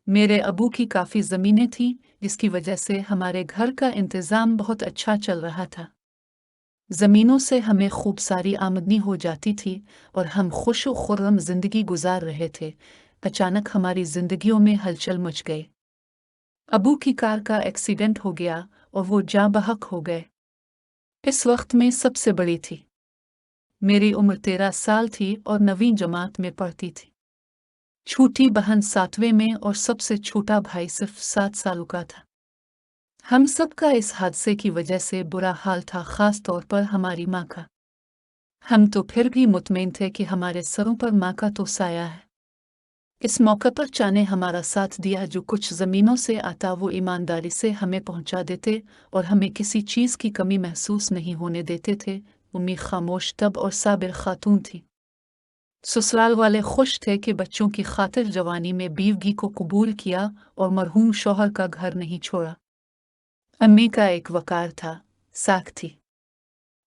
मेरे अबू की काफ़ी ज़मीनें थीं, जिसकी वजह से हमारे घर का इंतज़ाम बहुत अच्छा चल रहा था। ज़मीनों से हमें खूब सारी आमदनी हो जाती थी और हम खुश व खुर्रम ज़िंदगी गुजार रहे थे। अचानक हमारी ज़िंदगियों में हलचल मच गई। अबू की कार का एक्सीडेंट हो गया और वो जाँ बहक हो गए। इस वक्त मैं सबसे बड़ी थी। मेरी उम्र 13 साल थी और 9वीं जमात में पढ़ती थी। छोटी बहन 7वें में और सबसे छोटा भाई सिर्फ 7 सालों का था। हम सब का इस हादसे की वजह से बुरा हाल था, ख़ास तौर पर हमारी माँ का। हम तो फिर भी मुतमईन थे कि हमारे सरों पर माँ का तो साया है। इस मौके पर चाचा ने हमारा साथ दिया। जो कुछ ज़मीनों से आता वो ईमानदारी से हमें पहुंचा देते और हमें किसी चीज़ की कमी महसूस नहीं होने देते थे। उम्मी खामोश तब और साबिर खातून थी। ससुराल वाले खुश थे कि बच्चों की खातिर जवानी में बीवगी को कबूल किया और मरहूम शौहर का घर नहीं छोड़ा। अम्मी का एक वकार था, साख थी।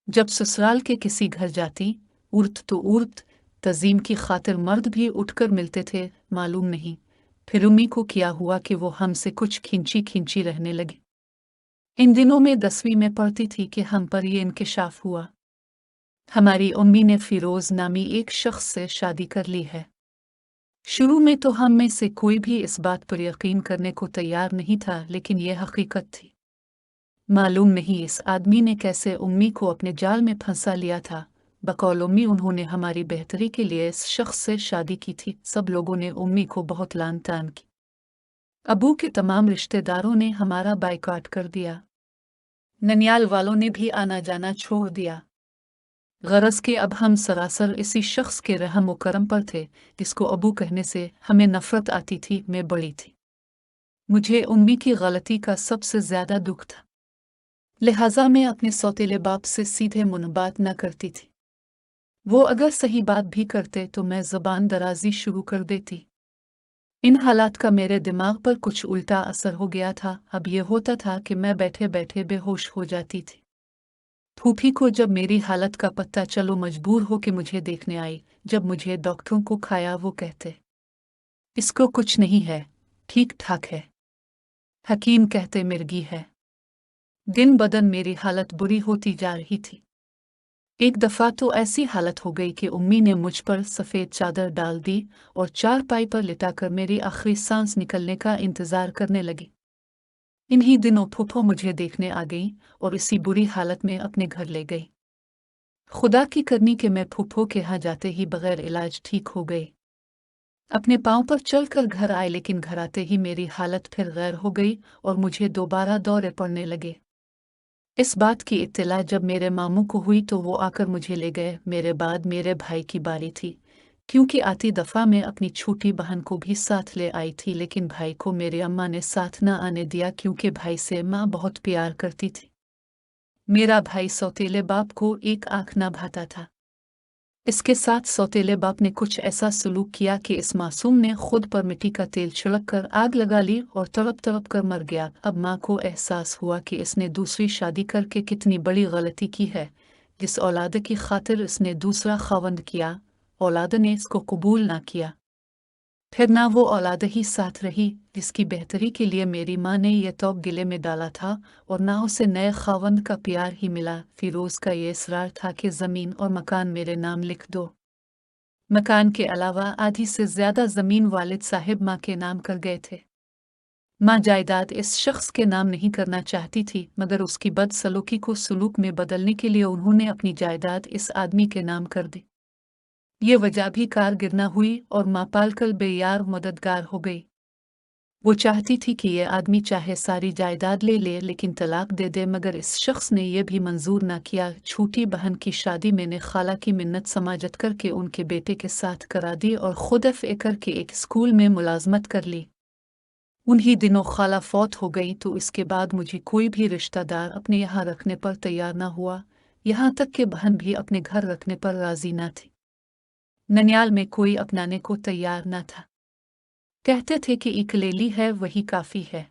जब ससुराल के किसी घर जाती, उर्त तो उर्त, तज़ीम की खातिर मर्द भी उठकर मिलते थे। मालूम नहीं फिर उम्मी को क्या हुआ कि वो हमसे कुछ खिंची खिंची रहने लगी। इन दिनों में 10वीं में पढ़ती थी कि हम पर ये इंकिशाफ हुआ। हमारी उम्मी ने फिरोज नामी एक शख्स से शादी कर ली है। शुरू में तो हम में से कोई भी इस बात पर यकीन करने को तैयार नहीं था, लेकिन यह हकीकत थी। मालूम नहीं इस आदमी ने कैसे उम्मी को अपने जाल में फंसा लिया था। बकौल उम्मी उन्होंने हमारी बेहतरी के लिए इस शख्स से शादी की थी। सब लोगों ने उम्मी को बहुत लान तान की। अबू के तमाम रिश्तेदारों ने हमारा बाइकआउट कर दिया। ननियाल वालों ने भी आना जाना छोड़ दिया। गरज के अब हम सरासर इसी शख्स के रहम व करम पर थे, जिसको अबू कहने से हमें नफरत आती थी। मैं बड़ी थी, मुझे उम्मी की गलती का सबसे ज्यादा दुख था। लिहाजा मैं अपने सौतेले बाप से सीधे मुंह बात न करती थी। वो अगर सही बात भी करते तो मैं ज़बान दराजी शुरू कर देती। इन हालात का मेरे दिमाग पर कुछ उल्टा असर हो गया था। अब ये होता था कि मैं बैठे बैठे बेहोश हो जाती थी। फूफी को जब मेरी हालत का पता चलो मजबूर हो कि मुझे देखने आई। जब मुझे डॉक्टरों को खाया वो कहते इसको कुछ नहीं है, ठीक ठाक है। हकीम कहते मिर्गी है। दिन बदन मेरी हालत बुरी होती जा रही थी। एक दफ़ा तो ऐसी हालत हो गई कि उम्मी ने मुझ पर सफ़ेद चादर डाल दी और चारपाई पर लिटाकर मेरी आखिरी सांस निकलने का इंतज़ार करने लगी। इन्हीं दिनों फूफो मुझे देखने आ गई और इसी बुरी हालत में अपने घर ले गई। खुदा की करनी कि मैं फूफो के यहाँ जाते ही बगैर इलाज ठीक हो गई। अपने पाँव पर चलकर घर आए, लेकिन घर आते ही मेरी हालत फिर गैर हो गई और मुझे दोबारा दौरे पड़ने लगे। इस बात की इत्तला जब मेरे मामू को हुई तो वो आकर मुझे ले गए। मेरे बाद मेरे भाई की बारी थी, क्योंकि आती दफ़ा मैं अपनी छोटी बहन को भी साथ ले आई थी, लेकिन भाई को मेरी अम्मा ने साथ न आने दिया क्योंकि भाई से माँ बहुत प्यार करती थी। मेरा भाई सौतेले बाप को एक आँख न भाता था। इसके साथ सौतेले बाप ने कुछ ऐसा सलूक किया कि इस मासूम ने खुद पर मिट्टी का तेल छिड़क कर आग लगा ली और तड़प तड़प कर मर गया। अब माँ को एहसास हुआ कि इसने दूसरी शादी करके कितनी बड़ी गलती की है। जिस औलाद की खातिर इसने दूसरा खावंद किया, औलाद ने इसको कबूल ना किया। फिर ना वो औलाद ही साथ रही जिसकी बेहतरी के लिए मेरी माँ ने यह तौब गिले में डाला था, और ना उसे नए खावंद का प्यार ही मिला। फिरोज का ये इसरार था कि ज़मीन और मकान मेरे नाम लिख दो। मकान के अलावा आधी से ज्यादा ज़मीन वालिद साहिब माँ के नाम कर गए थे। माँ जायदाद इस शख्स के नाम नहीं करना चाहती थी, मगर उसकी बदसलूकी को सलूक में बदलने के लिए उन्होंने अपनी जायदाद इस आदमी के नाम कर दी। ये वजह भी कारगर न हुई और माँ पालकर बेयार मददगार हो गई। वो चाहती थी कि ये आदमी चाहे सारी जायदाद ले ले लेकिन तलाक दे दे, मगर इस शख्स ने यह भी मंजूर न किया। छोटी बहन की शादी मैंने खाला की मिन्नत समाजत करके उनके बेटे के साथ करा दी और खुद एफ.ए. करके एक स्कूल में मुलाजमत कर ली। उन्हीं दिनों खाला फौत हो गई तो इसके बाद मुझे कोई भी रिश्तेदार अपने यहाँ रखने पर तैयार न हुआ। यहाँ तक कि बहन भी अपने घर रखने पर राजी न थी। ननियाल में कोई अपनाने को तैयार न था। कहते थे कि इकलेली है वही काफ़ी है।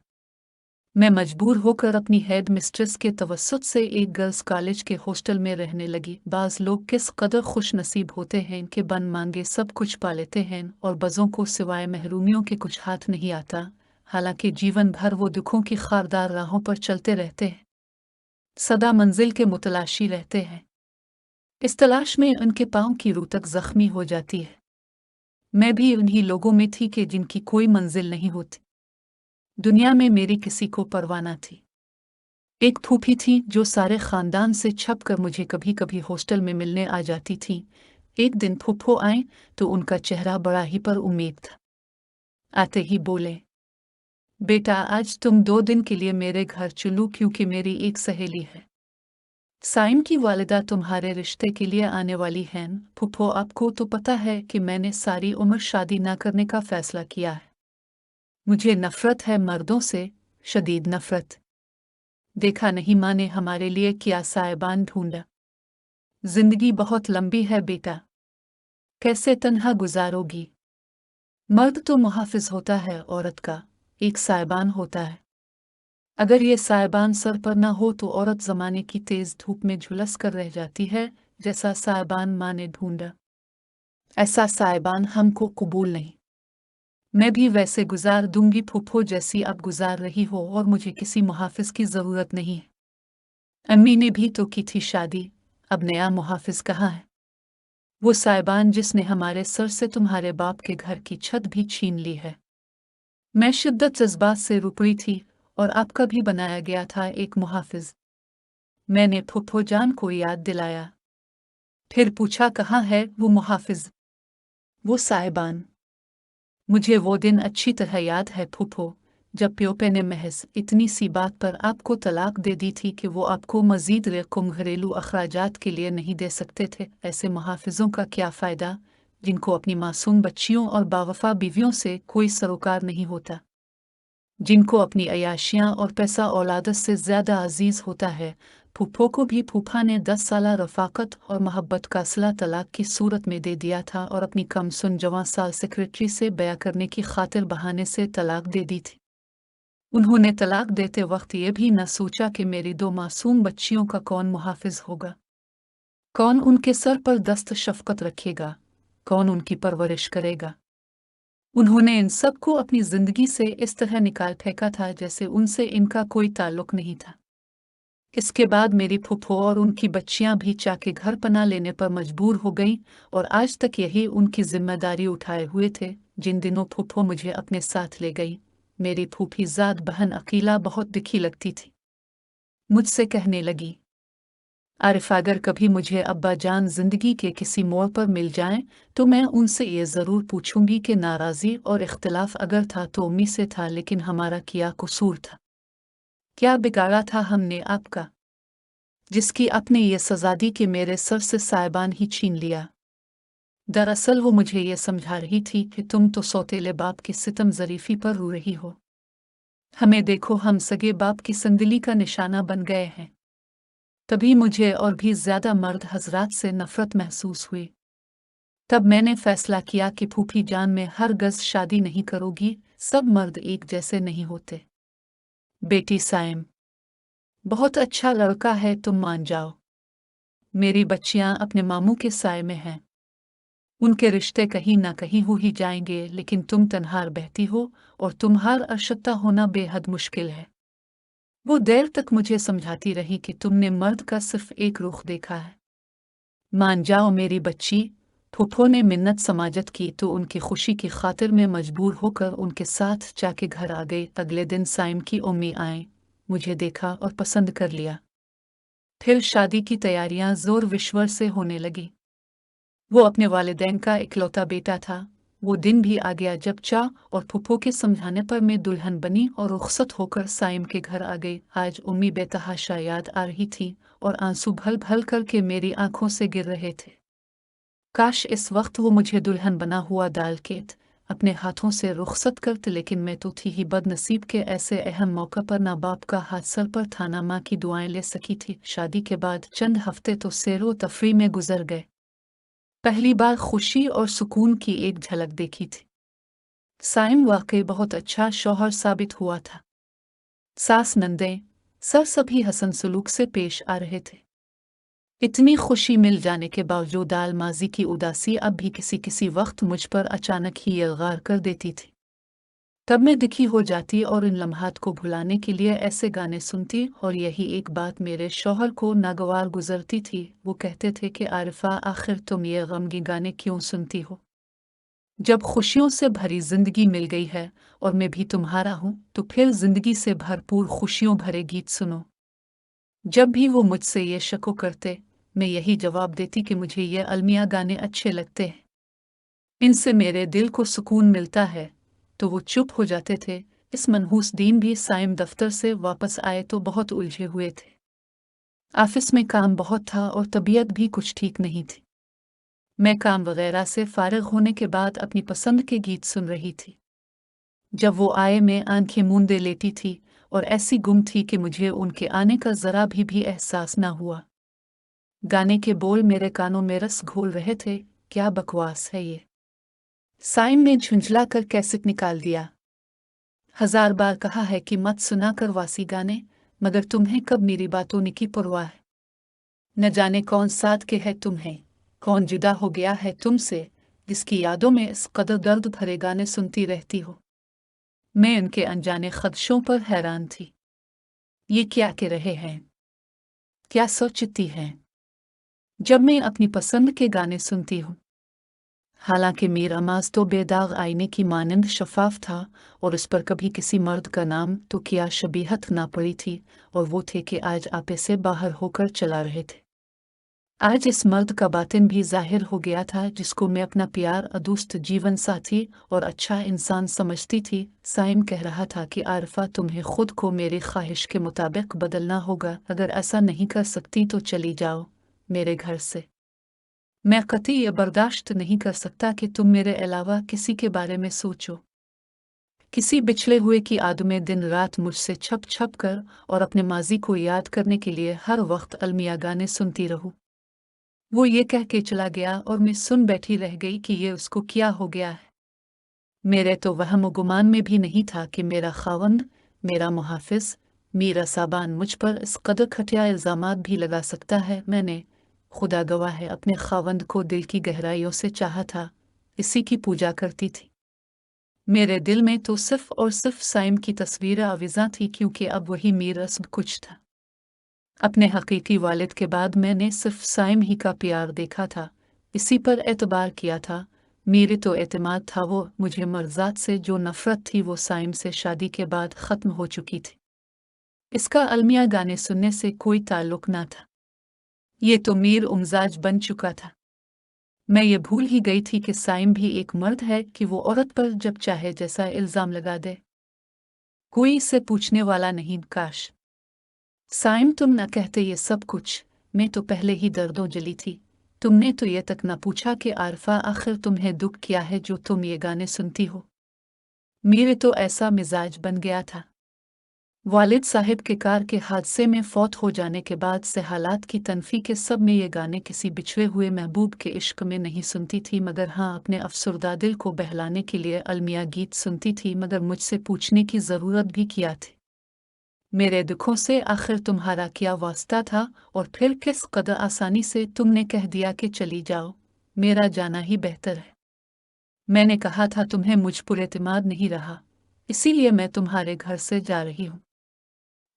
मैं मजबूर होकर अपनी हेड मिस्ट्रेस के तवस्सुत से एक गर्ल्स कॉलेज के हॉस्टल में रहने लगी। बाज़ लोग किस कदर खुश नसीब होते हैं कि बन मांगे सब कुछ पा लेते हैं और बज़ों को सिवाय महरूमियों के कुछ हाथ नहीं आता, हालांकि जीवन भर वो दुखों की खारदार राहों पर चलते रहते हैं, सदा मंजिल के मुतलाशी रहते हैं। इस तलाश में उनके पाँव की रूह तक जख्मी हो जाती है। मैं भी उन्हीं लोगों में थी कि जिनकी कोई मंजिल नहीं होती। दुनिया में मेरी किसी को परवाह न थी। एक फूफी थी जो सारे खानदान से छप कर मुझे कभी कभी हॉस्टल में मिलने आ जाती थी। एक दिन फूफो आए तो उनका चेहरा बड़ा ही पर उम्मीद था। आते ही बोले, बेटा आज तुम 2 दिन के लिए मेरे घर चलो क्योंकि मेरी एक सहेली है, साइम की वालिदा तुम्हारे रिश्ते के लिए आने वाली हैं। फूफो आपको तो पता है कि मैंने सारी उम्र शादी न करने का फैसला किया है। मुझे नफरत है मर्दों से, शदीद नफरत। देखा नहीं माँ ने हमारे लिए क्या साइबान ढूंढा। जिंदगी बहुत लंबी है बेटा, कैसे तन्हा गुजारोगी। मर्द तो मुहाफिज होता है, औरत का एक साइबान होता है। अगर ये साइबान सर पर ना हो तो औरत जमाने की तेज धूप में झुलस कर रह जाती है, जैसा साइबान माँ ने ढूंढा। ऐसा साइबान हमको कबूल नहीं। मैं भी वैसे गुजार दूंगी फूफो जैसी अब गुजार रही हो, और मुझे किसी मुहाफिज की जरूरत नहीं है। अम्मी ने भी तो की थी शादी, अब नया मुहाफिज कहाँ है। वो साइबान जिसने हमारे सर से तुम्हारे बाप के घर की छत भी छीन ली है। मैं शिद्दत जज्बात से रुपड़ी थी, और आपका भी बनाया गया था एक मुहाफिज। मैंने फूफो जान को याद दिलाया, फिर पूछा कहाँ है वो मुहाफिज, वो साइबान। मुझे वो दिन अच्छी तरह याद है फूफो, जब प्योपे ने महज इतनी सी बात पर आपको तलाक दे दी थी कि वो आपको मजीद रकम घरेलू अखराजात के लिए नहीं दे सकते थे। ऐसे मुहाफिजों का क्या फ़ायदा जिनको अपनी मासूम बच्चियों और बावफा बीवियों से कोई सरोकार नहीं होता, जिनको अपनी अयाशियाँ और पैसा औलादत से ज़्यादा अजीज़ होता है। फूफो को भी फूफा ने 10 साला रफ़ाकत और मोहब्बत का सिला तलाक की सूरत में दे दिया था, और अपनी कमसुन जवां साल सेक्रेटरी से बया करने की खातिर बहाने से तलाक दे दी थी। उन्होंने तलाक देते वक्त ये भी न सोचा कि मेरी 2 मासूम बच्चियों का कौन मुहाफिज होगा, कौन उनके सर पर दस्त शफ़क़त रखेगा, कौन उनकी परवरिश करेगा। उन्होंने इन सब को अपनी ज़िंदगी से इस तरह निकाल फेंका था जैसे उनसे इनका कोई ताल्लुक नहीं था। इसके बाद मेरी फूफो और उनकी बच्चियां भी चाके घर पना लेने पर मजबूर हो गईं, और आज तक यही उनकी जिम्मेदारी उठाए हुए थे। जिन दिनों फूफो मुझे अपने साथ ले गई, मेरी फूफी ज़ाद बहन अकीला बहुत दिखी लगती थी। मुझसे कहने लगी, आरिफ अगर कभी मुझे अब्बा जान जिंदगी के किसी मोड़ पर मिल जाएं तो मैं उनसे ये ज़रूर पूछूंगी कि नाराज़ी और इख्तिलाफ अगर था तो उम्मी से था, लेकिन हमारा क्या कसूर था, क्या बिगाड़ा था हमने आपका, जिसकी आपने ये सज़ा दी कि मेरे सर से साइबान ही छीन लिया। दरअसल वो मुझे ये समझा रही थी कि तुम तो सौतेले बाप की सितम ज़रीफ़ी पर रो रही हो, हमें देखो हम सगे बाप की संदली का निशाना बन गए हैं। तभी मुझे और भी ज़्यादा मर्द हजरात से नफ़रत महसूस हुई। तब मैंने फ़ैसला किया कि फूफी जान में हर गज़ शादी नहीं करोगी, सब मर्द एक जैसे नहीं होते। बेटी साइम बहुत अच्छा लड़का है, तुम मान जाओ। मेरी बच्चियां अपने मामू के साए में हैं, उनके रिश्ते कहीं ना कहीं हो ही जाएंगे, लेकिन तुम तन्हार बहती हो और तुम्हार अशक्ता होना बेहद मुश्किल है। वो देर तक मुझे समझाती रही कि तुमने मर्द का सिर्फ एक रुख देखा है। मान जाओ मेरी बच्ची। फूफो ने मिन्नत समाजत की तो उनकी खुशी की खातिर में मजबूर होकर उनके साथ जाके घर आ गई। अगले दिन साइम की उम्मी आए, मुझे देखा और पसंद कर लिया। फिर शादी की तैयारियां जोर विश्वर से होने लगी। वो अपने वालिदैन का इकलौता बेटा था। वो दिन भी आ गया जब चा और फूफो के समझाने पर मैं दुल्हन बनी और रुखसत होकर साइम के घर आ गई। आज उम्मी बेतहाशा याद आ रही थी और आंसू भल भल करके मेरी आंखों से गिर रहे थे। काश इस वक्त वो मुझे दुल्हन बना हुआ डाल के अपने हाथों से रुखसत करते, लेकिन मैं तो थी ही बदनसीब के ऐसे अहम मौका पर ना बाप का हाथ सर पर था ना माँ की दुआएं ले सकी थी। शादी के बाद चंद हफ्ते तो सैरो तफरी में गुजर गए। पहली बार खुशी और सुकून की एक झलक देखी थी। साइम वाकई बहुत अच्छा शौहर साबित हुआ था। सास नंदें सर सभी हसन सलूक से पेश आ रहे थे। इतनी खुशी मिल जाने के बावजूद माजी की उदासी अब भी किसी किसी वक्त मुझ पर अचानक ही यलगार कर देती थी। तब मैं दुखी हो जाती और इन लम्हात को भुलाने के लिए ऐसे गाने सुनती, और यही एक बात मेरे शौहर को नागवार गुजरती थी। वो कहते थे कि आरिफा, आखिर तुम ये गमगी गाने क्यों सुनती हो? जब खुशियों से भरी जिंदगी मिल गई है और मैं भी तुम्हारा हूं, तो फिर जिंदगी से भरपूर खुशियों भरे गीत सुनो। जब भी वो मुझसे ये शको करते, मैं यही जवाब देती कि मुझे ये अलमिया गाने अच्छे लगते हैं, इनसे मेरे दिल को सुकून मिलता है। तो वो चुप हो जाते थे। इस मनहूस दिन भी साइम दफ्तर से वापस आए तो बहुत उलझे हुए थे। ऑफिस में काम बहुत था और तबीयत भी कुछ ठीक नहीं थी। मैं काम वगैरह से फारिग होने के बाद अपनी पसंद के गीत सुन रही थी। जब वो आए, मैं आंखें मूंदे लेटी थी और ऐसी गुम थी कि मुझे उनके आने का जरा भी एहसास न हुआ। गाने के बोल मेरे कानों में रस घोल रहे थे। क्या बकवास है ये! साइम ने झुंझला कर कैसेट निकाल दिया। 1000 बार कहा है कि मत सुना कर वासी गाने, मगर तुम्हें कब मेरी बातों की परवाह है? न जाने कौन साथ के है तुम्हें, कौन जुदा हो गया है तुमसे, जिसकी यादों में इस कदर दर्द भरे गाने सुनती रहती हो। मैं उनके अनजाने खदशों पर हैरान थी। ये क्या कह रहे हैं? क्या सोचती हैं जब मैं अपनी पसंद के गाने सुनती हूँ? हालांकि मेरा माज तो बेदाग आईने की मानंद शफाफ था, और उस पर कभी किसी मर्द का नाम तो क्या शबीहत ना पड़ी थी, और वो थे कि आज आपे से बाहर होकर चला रहे थे। आज इस मर्द का बातिन भी जाहिर हो गया था, जिसको मैं अपना प्यार, अदुस्त जीवन साथी और अच्छा इंसान समझती थी। साइम कह रहा था कि आरिफा, तुम्हें खुद को मेरी ख्वाहिश के मुताबिक बदलना होगा। अगर ऐसा नहीं कर सकती तो चली जाओ मेरे घर से। मैं कतई ये बर्दाश्त नहीं कर सकता कि तुम मेरे अलावा किसी के बारे में सोचो। किसी बिछड़े हुए की आद में दिन रात मुझसे छप छप कर और अपने माजी को याद करने के लिए हर वक्त अलमिया गाने सुनती रहूं। वो ये कह के चला गया और मैं सुन बैठी रह गई कि ये उसको क्या हो गया है। मेरे तो वहम गुमान में भी नहीं था कि मेरा खावंद, मेरा मुहाफिज, मेरा साबान मुझ पर इस कदर खटिया इल्जामात भी लगा सकता है। मैंने, खुदा गवाह है, अपने खावंद को दिल की गहराइयों से चाहा था, इसी की पूजा करती थी। मेरे दिल में तो सिर्फ और सिर्फ साइम की तस्वीर आविज़ा थी, क्योंकि अब वही मेरा सब कुछ था। अपने हकीकी वालिद के बाद मैंने सिर्फ साइम ही का प्यार देखा था, इसी पर एतबार किया था। मेरे तो एतमाद था वो मुझे मर्जात से जो नफरत थी वो साइम से शादी के बाद ख़त्म हो चुकी थी। इसका अलमिया गाने सुनने से कोई ताल्लुक ना था। ये तो मीर उमजाज बन चुका था। मैं ये भूल ही गई थी कि साइम भी एक मर्द है कि वो औरत पर जब चाहे जैसा इल्ज़ाम लगा दे, कोई इससे पूछने वाला नहीं। काश साइम तुम न कहते ये सब कुछ, मैं तो पहले ही दर्दों जली थी। तुमने तो ये तक न पूछा कि आरिफा, आखिर तुम्हें दुख क्या है जो तुम ये गाने सुनती हो? मेरे तो ऐसा मिजाज बन गया था। वालिद साहिब के कार के हादसे में फौत हो जाने के बाद से हालात की तनफी के सब में ये गाने किसी बिछड़े हुए महबूब के इश्क में नहीं सुनती थी, मगर हाँ, अपने अफसरदा दिल को बहलाने के लिए अलमिया गीत सुनती थी। मगर मुझसे पूछने की ज़रूरत भी क्या थी? मेरे दुखों से आखिर तुम्हारा क्या वास्ता था? और फिर किस कदर आसानी से तुमने कह दिया कि चली जाओ, मेरा जाना ही बेहतर है। मैंने कहा था तुम्हें मुझ पर एतमाद नहीं रहा, इसीलिए मैं तुम्हारे घर से जा रही हूँ।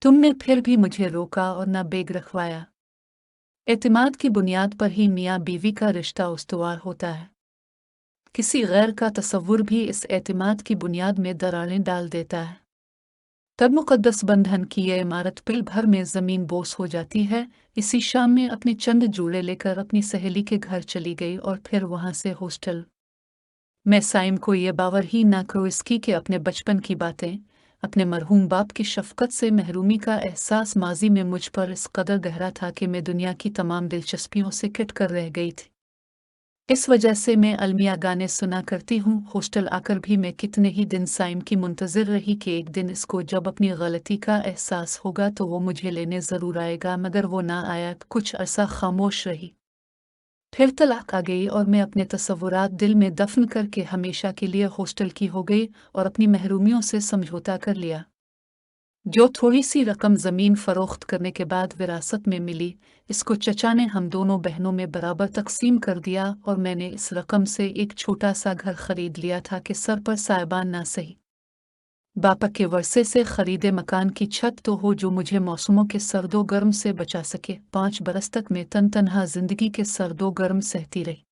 तुमने फिर भी मुझे रोका और न बेग रखवाया। एतमाद की बुनियाद पर ही मियाँ बीवी का रिश्ता उस्तवार होता है। किसी गैर का तसव्वुर भी इस एतमाद की बुनियाद में दरारें डाल देता है। तब मुक़द्दस बंधन की यह इमारत पिल भर में ज़मीन बोस हो जाती है। इसी शाम में अपने चंद जूड़े लेकर अपनी सहेली के घर चली गई और फिर वहाँ से हॉस्टल। मैं साइम को ये बावर ही ना करो इसकी कि अपने बचपन की बातें, अपने मरहूम बाप की शफ़क़त से महरूमी का एहसास माजी में मुझ पर इस कदर गहरा था कि मैं दुनिया की तमाम दिलचस्पियों से कट कर रह गई थी। इस वजह से मैं अलमिया गाने सुना करती हूँ। हॉस्टल आकर भी मैं कितने ही दिन साइम की मुंतज़िर रही कि एक दिन इसको जब अपनी गलती का एहसास होगा तो वो मुझे लेने ज़रूर आएगा, मगर वो ना आया। कुछ अरसा खामोश रही, फिर तलाक आ गई और मैं अपने तसव्वुरात दिल में दफन करके हमेशा के लिए हॉस्टल की हो गई और अपनी महरूमियों से समझौता कर लिया। जो थोड़ी सी रकम ज़मीन फ़रोख्त करने के बाद विरासत में मिली, इसको चचा ने हम दोनों बहनों में बराबर तकसीम कर दिया और मैंने इस रकम से एक छोटा सा घर खरीद लिया था कि सर पर साइबान ना सही। बापा के वर्से से खरीदे मकान की छत तो हो जो मुझे मौसमों के सर्दो गर्म से बचा सके। 5 बरस तक मैं तनहा जिंदगी के सर्दो गर्म सहती रही।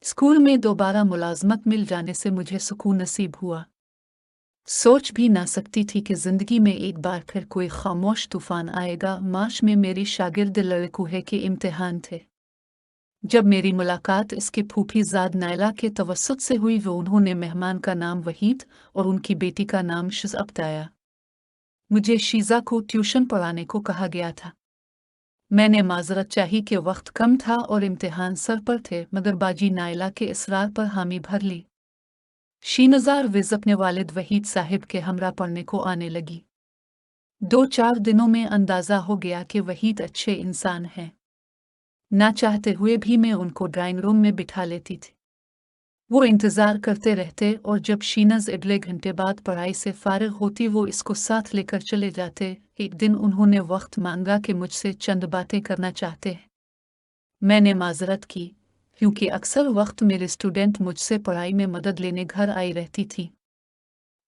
स्कूल में दोबारा मुलाजमत मिल जाने से मुझे सुकून नसीब हुआ। सोच भी ना सकती थी कि जिंदगी में एक बार फिर कोई खामोश तूफान आएगा। मार्च में मेरी शागिर्द लड़कूहे के इम्तिहान थे। जब मेरी मुलाकात इसके फूफीजाद नायला के तवस्सुत से हुई, वो उन्होंने मेहमान का नाम वहीद और उनकी बेटी का नाम शिज़ा बताया। मुझे शीज़ा को ट्यूशन पढ़ाने को कहा गया था। मैंने माजरत चाही कि वक्त कम था और इम्तिहान सर पर थे, मगर बाजी नायला के इसरार पर हामी भर ली। शीनज़ार विज़ अपने वालिद वहीद साहिब के हमरा पढ़ने को आने लगी। 2-4 दिनों में अंदाज़ा हो गया कि वहीद अच्छे इंसान हैं। ना चाहते हुए भी मैं उनको ड्राइंग रूम में बिठा लेती थी। वो इंतज़ार करते रहते और जब शीनज़ अगले घंटे बाद पढ़ाई से फारिग होती वो इसको साथ लेकर चले जाते। एक दिन उन्होंने वक्त मांगा कि मुझसे चंद बातें करना चाहते हैं। मैंने माजरत की, क्योंकि अक्सर वक्त मेरे स्टूडेंट मुझसे पढ़ाई में मदद लेने घर आई रहती थी।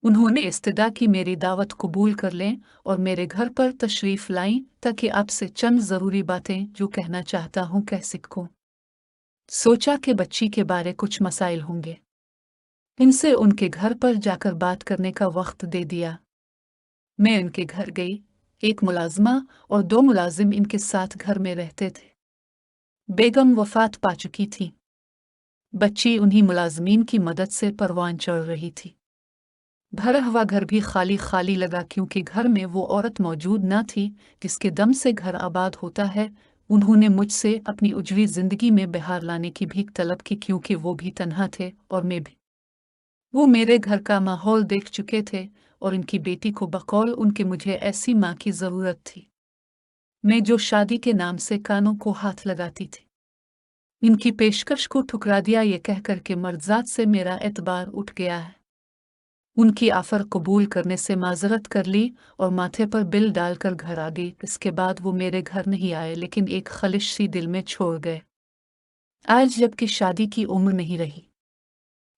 उन्होंने इस्तदा की मेरी दावत कबूल कर लें और मेरे घर पर तशरीफ़ लाईं ताकि आपसे चंद ज़रूरी बातें जो कहना चाहता हूँ कह सकूं। सोचा कि बच्ची के बारे कुछ मसाइल होंगे, इनसे उनके घर पर जाकर बात करने का वक्त दे दिया। मैं इनके घर गई। एक मुलाजमा और 2 मुलाजिम इनके साथ घर में रहते थे। बेगम वफात पा चुकी थी। बच्ची उन्हीं मुलाजमीन की मदद से परवान चढ़ रही थी। भरा हुआ घर भी खाली खाली लगा, क्योंकि घर में वो औरत मौजूद न थी जिसके दम से घर आबाद होता है। उन्होंने मुझसे अपनी उजवी जिंदगी में बहार लाने की भीख तलब की, क्योंकि वो भी तन्हा थे और मैं भी। वो मेरे घर का माहौल देख चुके थे और इनकी बेटी को बकौल उनके मुझे ऐसी माँ की ज़रूरत थी, मैं जो शादी के नाम से कानों को हाथ लगाती थी। इनकी पेशकश को ठुकरा दिया ये कहकर के मर्ज़ात से मेरा एतबार उठ गया है। उनकी आफर कबूल करने से माजरत कर ली और माथे पर बिल डालकर घर आ गई। इसके बाद वो मेरे घर नहीं आए, लेकिन एक खलिश सी दिल में छोड़ गए। आज जबकि शादी की उम्र नहीं रही,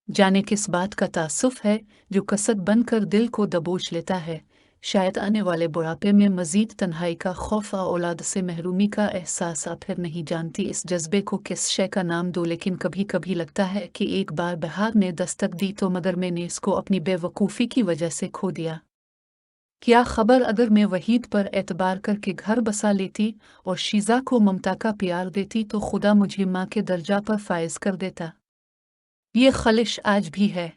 जाने किस बात का तासुफ है जो कसद बनकर दिल को दबोच लेता है। शायद आने वाले बुढ़ापे में मजीद तन्हाई का खौफ और औलाद से महरूमी का एहसास। आ फिर नहीं जानती इस जज्बे को किस शय का नाम दो, लेकिन कभी कभी लगता है कि एक बार बहार ने दस्तक दी तो मगर मैंने इसको अपनी बेवकूफ़ी की वजह से खो दिया। क्या खबर अगर मैं वहीद पर एतबार करके घर बसा लेती और शीज़ा को ममता का प्यार देती तो खुदा मुझे माँ के दर्जा पर फायज कर देता। ये खलिश आज भी है।